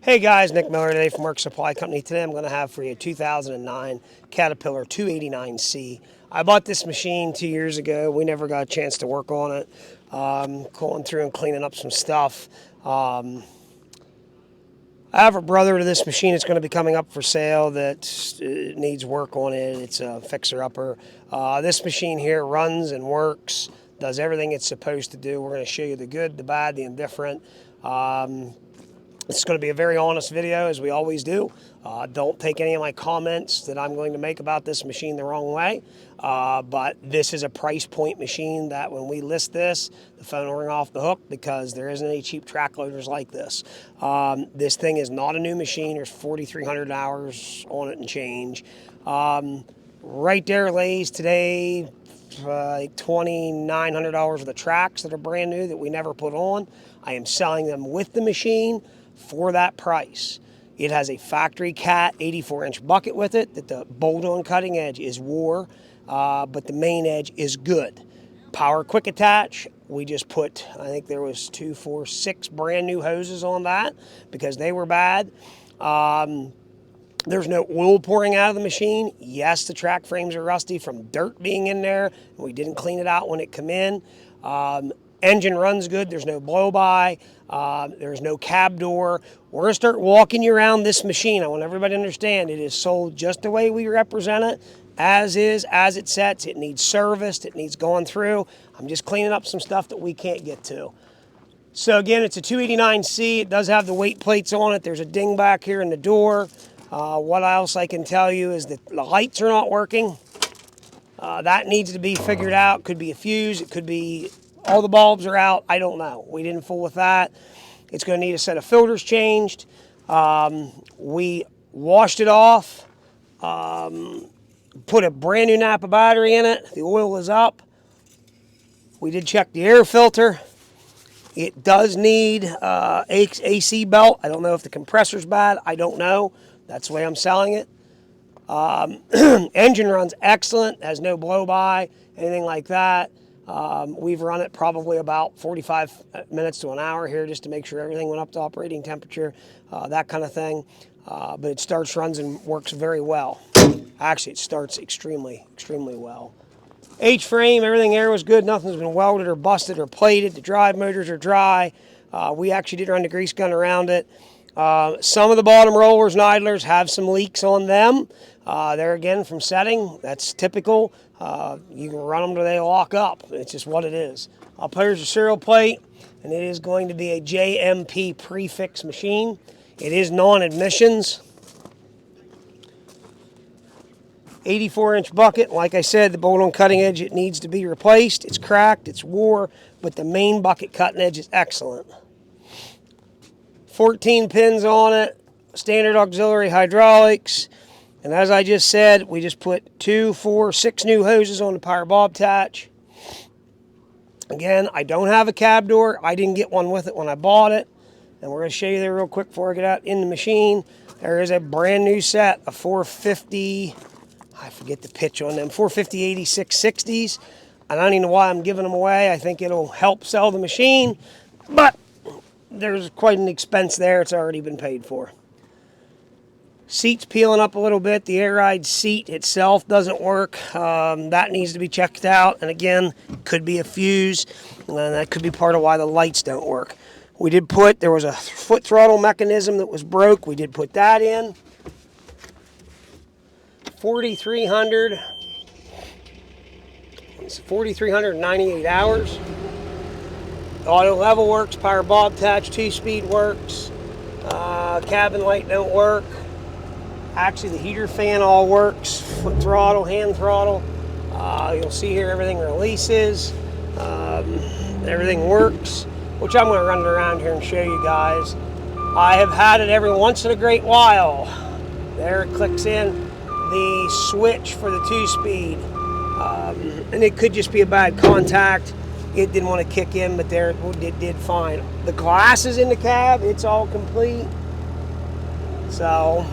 Hey guys, Nick Miller today from Work Supply Company. Today I'm going to have for you a 2009 Caterpillar 289C. I bought this machine 2 years ago. We never got a chance to work on it. Going through and cleaning up some stuff. I have a brother to this machine that's going to be coming up for sale that needs work on it. It's a fixer-upper. This machine here runs and works, does everything it's supposed to do. We're going to show you the good, the bad, the indifferent. It's going to be a very honest video, as we always do. Don't take any of my comments that I'm going to make about this machine the wrong way. But this is a price point machine that when we list this, the phone will ring off the hook because there isn't any cheap track loaders like this. This thing is not a new machine. There's 4,300 hours on it and change. Right there lays today like $2,900 worth of tracks that are brand new that we never put on. I am selling them with the machine for that price. It has a factory cat 84-inch bucket with it that the bolt-on cutting edge is wore, but the main edge is good. Power quick attach, we just put, I think there was 2, 4, 6 brand new hoses on that because they were bad. There's no oil pouring out of the machine. Yes, the track frames are rusty from dirt being in there. We didn't clean it out when it came in. Engine runs good. There's no blow-by. There's no cab door. We're going to start walking you around this machine. I want everybody to understand it is sold just the way we represent it, as is, as it sets. It needs serviced. It needs going through. I'm just cleaning up some stuff that we can't get to. So again, it's a 289C. It does have the weight plates on it. There's a ding back here in the door. What else I can tell you is that the lights are not working. That needs to be figured out. Could be a fuse. It could be all the bulbs are out. I don't know. We didn't fool with that. It's going to need a set of filters changed. We washed it off. Put a brand new Napa battery in it. The oil is up. We did check the air filter. It does need AC belt. I don't know if the compressor's bad. I don't know. That's the way I'm selling it. Engine runs excellent. Has no blow-by, anything like that. We've run it probably about 45 minutes to an hour here just to make sure everything went up to operating temperature, that kind of thing. But it starts, runs, and works very well. Actually, it starts extremely, extremely well. H-frame, everything there was good. Nothing's been welded or busted or plated. The drive motors are dry. We actually did run the grease gun around it. Some of the bottom rollers and idlers have some leaks on them. There again, from setting, that's typical. You can run them till they lock up. It's just what it is. Here's the serial plate, and it is going to be a JMP prefix machine. It is non-admissions. 84-inch bucket. Like I said, the bolt-on cutting edge, it needs to be replaced. It's cracked, it's wore, but the main bucket cutting edge is excellent. 14 pins on it, standard auxiliary hydraulics. And as I just said, we just put 2, 4, 6 new hoses on the power bob attach. Again, I don't have a cab door. I didn't get one with it when I bought it. And we're going to show you there real quick before I get out in the machine. There is a brand new set of 450, I forget the pitch on them, 450 8660s. I don't even know why I'm giving them away. I think it'll help sell the machine. But there's quite an expense there. It's already been paid for. Seat's peeling up a little bit. The air ride seat itself doesn't work. That needs to be checked out. And again, could be a fuse. And that could be part of why the lights don't work. We did put, there was a foot throttle mechanism that was broke. We did put that in. 4,300. It's 4,398 hours. Auto level works. Power bob attach. 2-speed works. Cabin light don't work. Actually, the heater fan all works. Foot throttle, hand throttle. You'll see here everything releases. Everything works, which I'm going to run it around here and show you guys. I have had it every once in a great while. There it clicks in the switch for the 2-speed. And it could just be a bad contact. It didn't want to kick in, but there it did fine. The glass is in the cab. It's all complete. So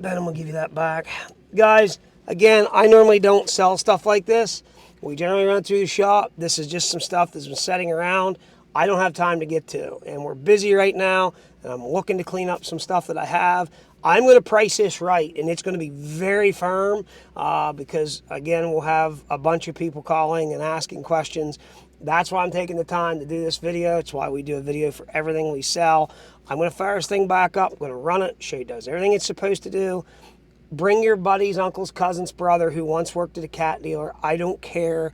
then I'm going to give you that back. Guys, again, I normally don't sell stuff like this. We generally run through the shop. This is just some stuff that's been sitting around. I don't have time to get to. And we're busy right now, and I'm looking to clean up some stuff that I have. I'm going to price this right, and it's going to be very firm because, again, we'll have a bunch of people calling and asking questions. That's why I'm taking the time to do this video. It's why we do a video for everything we sell. I'm going to fire this thing back up. I'm going to run it, show you it does everything it's supposed to do. Bring your buddies, uncles, cousins, brother who once worked at a cat dealer. I don't care.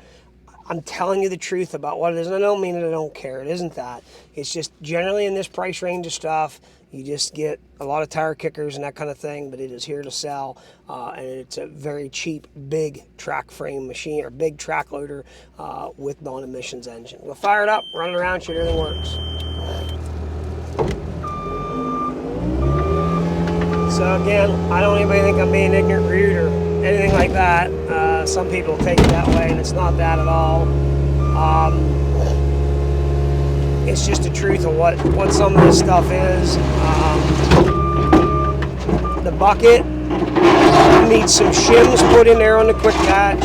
I'm telling you the truth about what it is, and I don't mean that I don't care. It isn't that. It's just generally in this price range of stuff, you just get a lot of tire kickers and that kind of thing, but it is here to sell, and it's a very cheap, big track frame machine, or big track loader with non-emissions engine. We'll fire it up, run it around, show everything works. So again, I don't anybody think I'm being ignorant, rude, or anything like that. Some people take it that way, and it's not that at all. It's just the truth of what some of this stuff is. The bucket needs some shims put in there on the quick catch.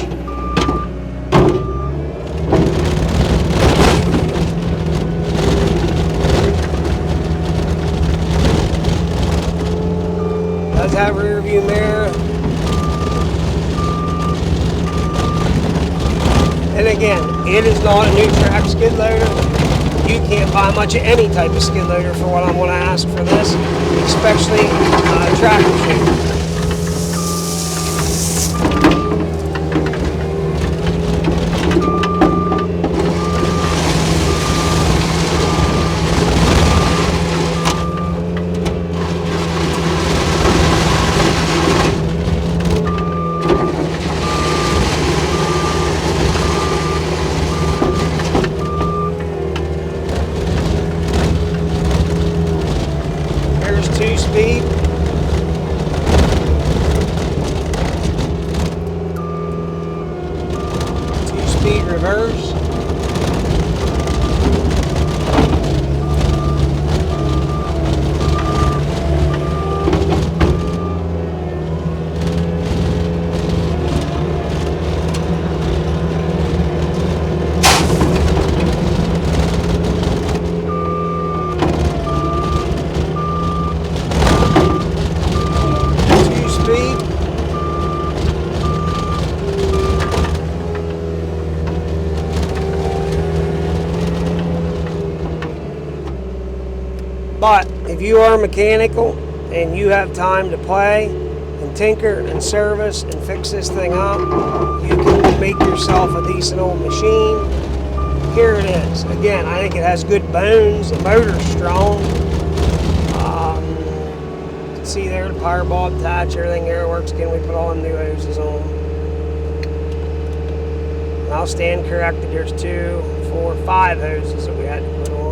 Does have a rear view mirror. And again, it is not a new track skid loader. You can't buy much of any type of skid loader for what I'm going to ask for this, especially a track machine. Two-speed. Two-speed reverse. But if you are mechanical and you have time to play and tinker and service and fix this thing up, you can make yourself a decent old machine. Here it is. Again, I think it has good bones. The motor's strong. You can see there the power bulb attach, everything there works. Again, we put all them new hoses on. And I'll stand corrected. There's 2, 4, 5 hoses that we had to put on.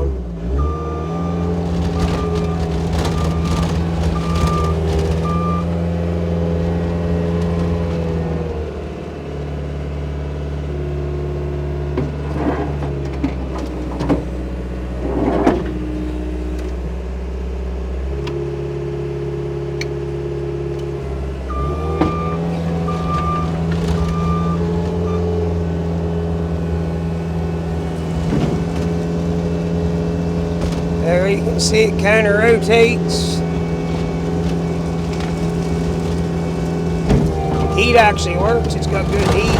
There you can see it kind of rotates. Heat actually works. It's got good heat.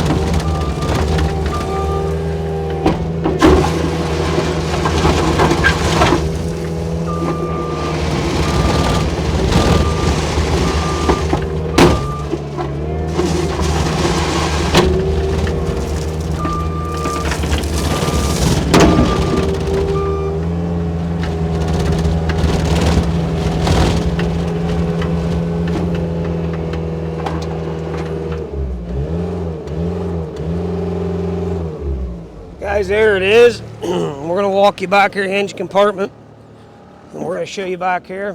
Guys, there it is. We're going to walk you back here, hinge compartment, and we're going to show you back here.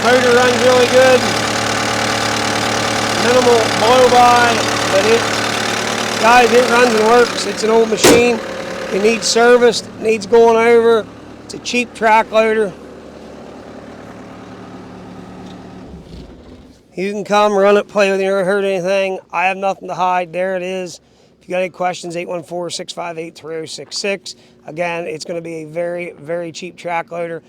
Motor runs really good. Minimal blow by, but guys, it runs and works. It's an old machine. It needs serviced. It needs going over. It's a cheap track loader. You can come, run it, play with it, never hurt anything. I have nothing to hide. There it is. If you got any questions, 814-658-3066. Again, it's going to be a very, very cheap track loader.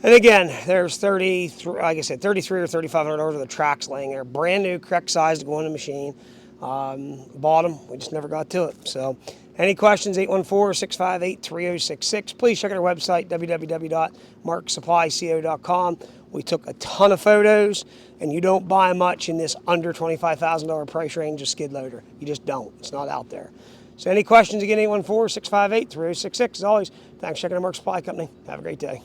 And again, there's 30, like I said, 33 or $3,500 of the tracks laying there. Brand new, correct size to go in the machine. Bought them. We just never got to it. So any questions, 814-658-3066. Please check out our website, www.marksupplyco.com. We took a ton of photos, and you don't buy much in this under $25,000 price range of skid loader. You just don't. It's not out there. So any questions, again, 814-658-3066. As always, thanks for checking out Mark Supply Company. Have a great day.